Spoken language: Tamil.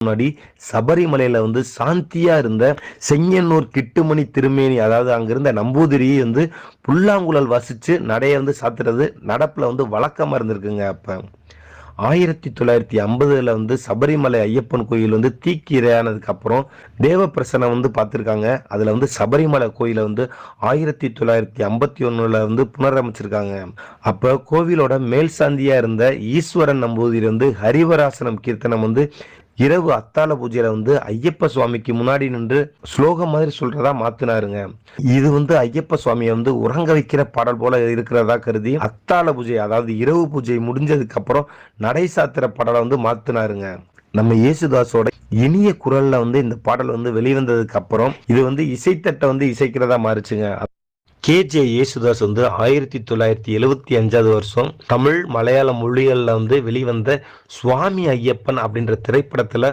முன்னாடி சபரிமலையில சாந்தியா இருந்த செங்கன்னூர் கிட்டுமணி திருமேனி, அதாவது அங்கிருந்த நம்பூதிரி புல்லாங்குழல் வாசிச்சு நடைய சாத்துறது நடப்புல வழக்கமா இருந்திருக்குங்க. அப்ப 1950 சபரிமலை ஐயப்பன் கோயில் தீக்கு இரையானதுக்கு அப்புறம் தேவப்பிரசனை பார்த்திருக்காங்க. அதுல சபரிமலை கோயில 1951 புனரமைச்சிருக்காங்க. அப்ப கோவிலோட மேல் சாந்தியா இருந்த ஈஸ்வரன் நம்பூதிரி ஹரிவராசனம் கீர்த்தனம் இரவு அத்தாள பூஜையில ஐயப்ப சுவாமிக்கு முன்னாடி நின்று ஸ்லோகம் மாதிரி சொல்றதா மாத்தினாருங்க. இது ஐயப்ப சுவாமியை உறங்க வைக்கிற பாடல் போல இருக்கிறதா கருதி அத்தாள பூஜை, அதாவது இரவு பூஜை முடிஞ்சதுக்கு அப்புறம் நடை சாத்திர பாடலை மாத்தினாருங்க. நம்ம இயேசுதாஸோட இனிய குரல்ல இந்த பாடல் வெளிவந்ததுக்கு அப்புறம் இது இசைத்தட்டை இசைக்கிறதா மாறுச்சுங்க. KJ யேசுதாஸ் 1975 தமிழ் மலையாள மொழிகள்ல வெளிவந்த சுவாமி ஐயப்பன் அப்படின்ற திரைப்படத்துல